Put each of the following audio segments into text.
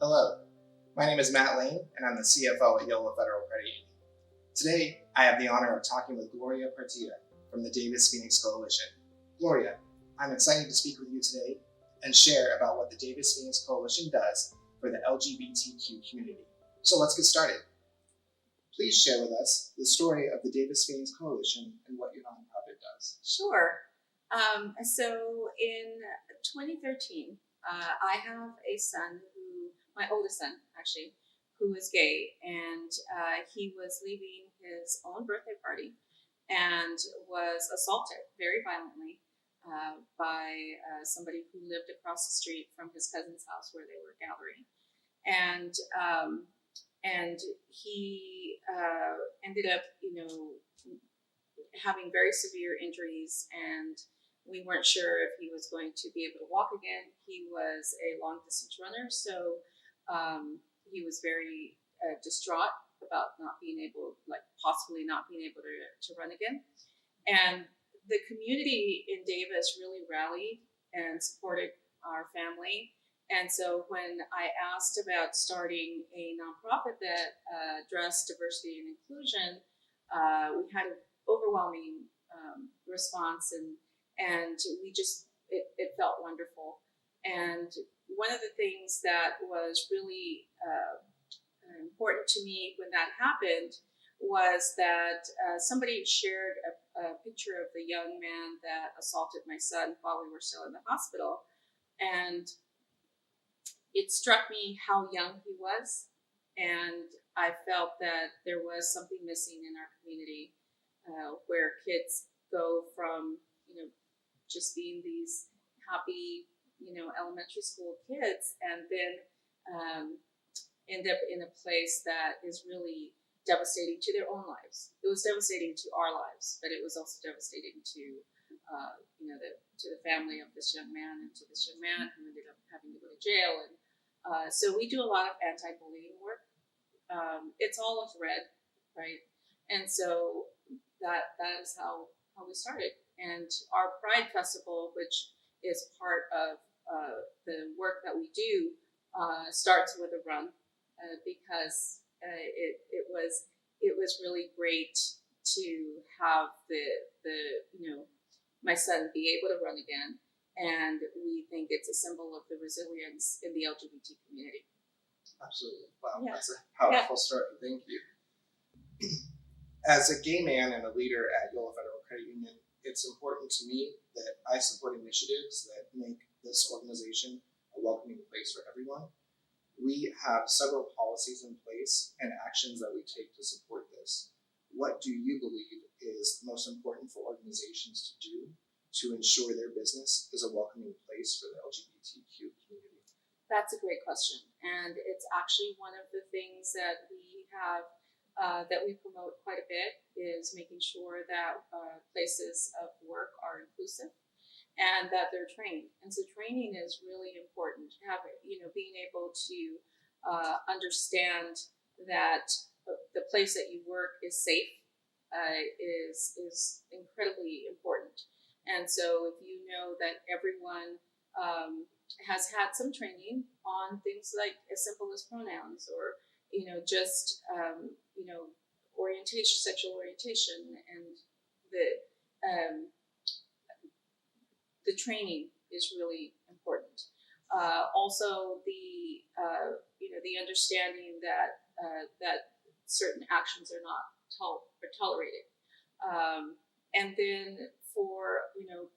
Hello, my name is Matt Lane, and I'm the CFO at Yola Federal Credit Union. Today, I have the honor of talking with Gloria Partida from the Davis Pheonix Coalition. Gloria, I'm excited to speak with you today and share about what the Davis Pheonix Coalition does for the LGBTQ community. So let's get started. Please share with us the story of the Davis Pheonix Coalition and what your nonprofit does. Sure. So in 2013, I have a son my oldest son actually, who is gay, and he was leaving his own birthday party and was assaulted very violently by somebody who lived across the street from his cousin's house where they were gathering. And he ended up, having very severe injuries, and we weren't sure if he was going to be able to walk again. He was a long distance runner, so he was very distraught about possibly not being able to run again. And the community in Davis really rallied and supported our family. And so when I asked about starting a nonprofit that addressed diversity and inclusion, we had an overwhelming response, and it felt wonderful. And one of the things that was really important to me when that happened was that somebody shared a picture of the young man that assaulted my son while we were still in the hospital. And it struck me how young he was, and I felt that there was something missing in our community where kids go from, just being these happy, elementary school kids, and then end up in a place that is really devastating to their own lives. It was devastating to our lives, but it was also devastating to the family of this young man, and to this young man who ended up having to go to jail. And so we do a lot of anti-bullying work. It's all a thread, right? And so that is how we started. And our Pride Festival, which is part of the work that we do, starts with a run because it was really great to have my son be able to run again. And we think it's a symbol of the resilience in the LGBT community. Absolutely. Wow, Yeah. That's a powerful story. Thank you. As a gay man and a leader at Yola Federal Credit Union, it's important to me that I support initiatives that make this organization a welcoming place for everyone. We have several policies in place and actions that we take to support this. What do you believe is most important for organizations to do to ensure their business is a welcoming place for the LGBTQ community? That's a great question, and it's actually one of the things that we have that we promote quite a bit, is making sure that places of work are inclusive and that they're trained. And so training is really important. Being able to understand that the place that you work is safe is incredibly important. And so if you know that everyone has had some training on things like as simple as pronouns, or orientation, sexual orientation, and the training is really important. Also, the understanding that certain actions are not tolerated, and then for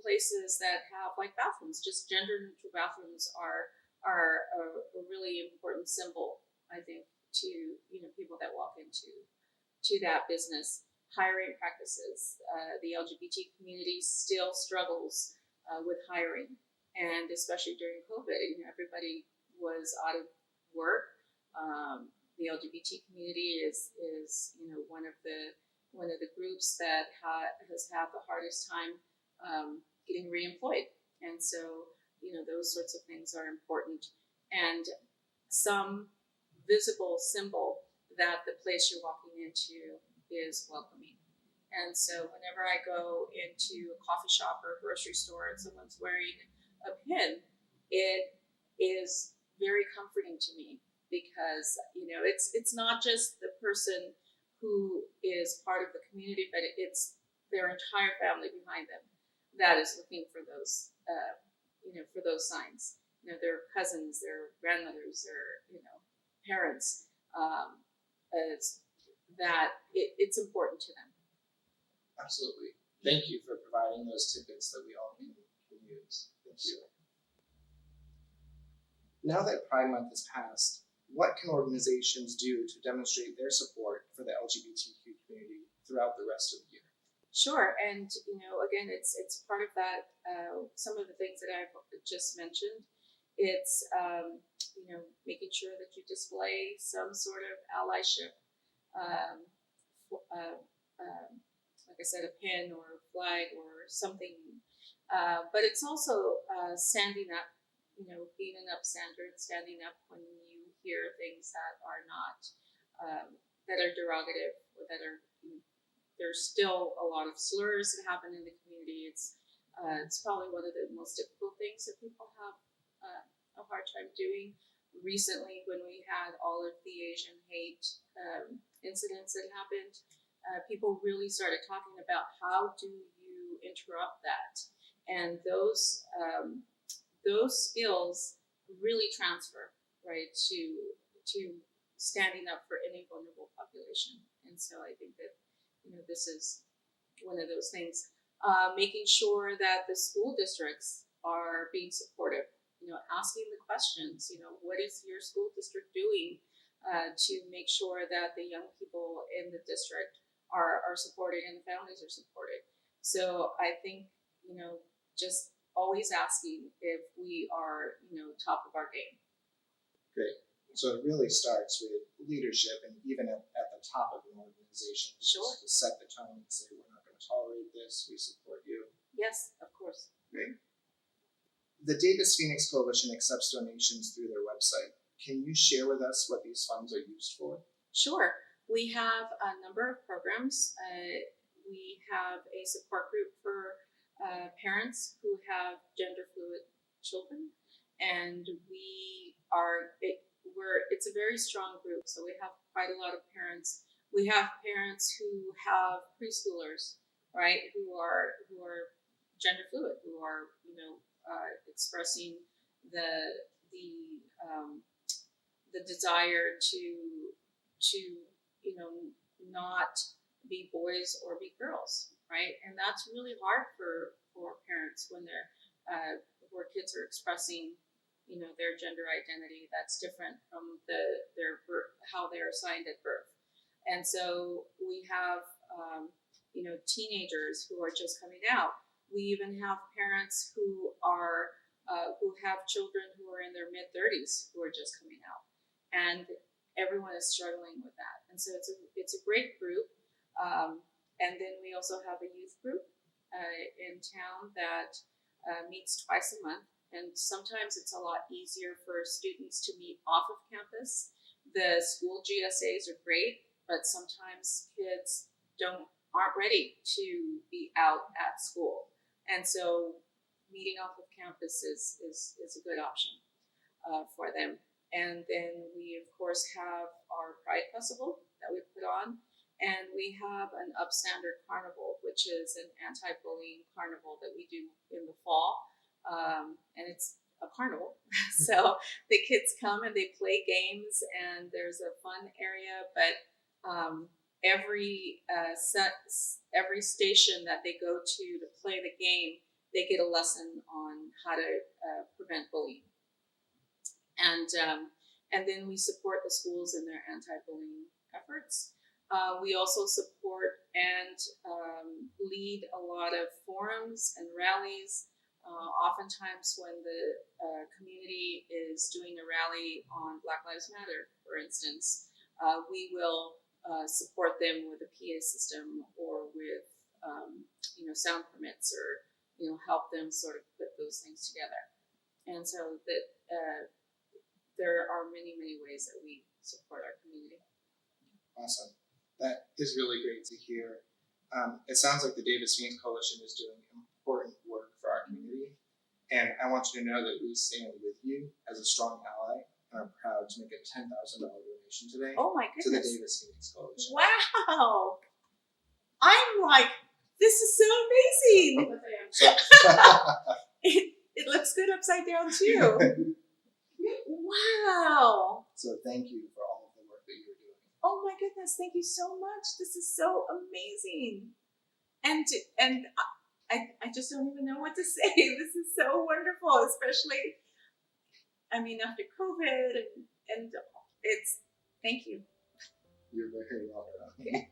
places that have like bathrooms, just gender neutral bathrooms are a really important symbol, I think, to people that walk into that business. Hiring practices, the LGBT community still struggles with hiring, and especially during COVID, everybody was out of work. The LGBT community is one of the groups that has had the hardest time getting reemployed, and so those sorts of things are important, and some visible symbol that the place you're walking into is welcoming. And so whenever I go into a coffee shop or a grocery store and someone's wearing a pin, it is very comforting to me because it's not just the person who is part of the community, but it's their entire family behind them that is looking for those for those signs. Their cousins, their grandmothers, their parents. It's it's important to them. Absolutely. Thank you for providing those tidbits that we all can use. Thank you. Now that Pride Month has passed, what can organizations do to demonstrate their support for the LGBTQ community throughout the rest of the year? Sure, and again, it's part of that. Some of the things that I've just mentioned. It's making sure that you display some sort of allyship. Um, like I said, a pin or a flag or something. But it's also standing up, being an upstander, standing up when you hear things that are not, that are derogative or that are, there's still a lot of slurs that happen in the community. It's probably one of the most difficult things that people have a hard time doing. Recently, when we had all of the Asian hate incidents that happened, people really started talking about how do you interrupt that, and those skills really transfer right to standing up for any vulnerable population. And so I think that this is one of those things. Making sure that the school districts are being supportive. Asking the questions. What is your school district doing to make sure that the young people in the district are supported and the families are supported? So I think just always asking if we are top of our game. Great. So it really starts with leadership, and even at the top of an organization, Sure. to set the tone and say, we're not going to tolerate this, we support you. Yes, of course. Great. The Davis Pheonix Coalition accepts donations through their website. Can you share with us what these funds are used for? Sure. We have a number of programs. We have a support group for parents who have gender fluid children, and it's a very strong group. So we have quite a lot of parents. We have parents who have preschoolers, right, who are gender fluid, who are expressing the desire to not be boys or be girls, right? And that's really hard for parents when they're where kids are expressing their gender identity that's different from how they're assigned at birth. And so we have teenagers who are just coming out. We even have parents who have children who are in their mid-30s who are just coming out, and everyone is struggling with that. And so it's a great group. And then we also have a youth group in town that meets twice a month, and sometimes it's a lot easier for students to meet off of campus. The school GSAs are great, but sometimes kids aren't ready to be out at school. And so meeting off of campus is a good option for them. And then we, of course, have our Pride Festival that we put on. And we have an Upstander Carnival, which is an anti-bullying carnival that we do in the fall. And it's a carnival. So the kids come and they play games, and there's a fun area. But every station that they go to play the game, they get a lesson on how to prevent bullying. And then we support the schools in their anti-bullying efforts. We also support and lead a lot of forums and rallies. Oftentimes when the community is doing a rally on Black Lives Matter, for instance, we will support them with a PA system or with sound permits, or help them sort of put those things together. And so that there are many ways that we support our community. Awesome. That is really great to hear. It sounds like the Davis Pheonix Coalition is doing important work for our community, and I want you to know that we stand with you as a strong ally, and are proud to make a $10,000 donation today Oh my to the goodness. Davis Pheonix Coalition. Wow. I'm like, this is so amazing. It looks good upside down too. Wow. So thank you for all of the work that you're doing. Oh my goodness, thank you so much. This is so amazing. And I just don't even know what to say. This is so wonderful, especially, I mean, after COVID and it's, thank you. You're very welcome.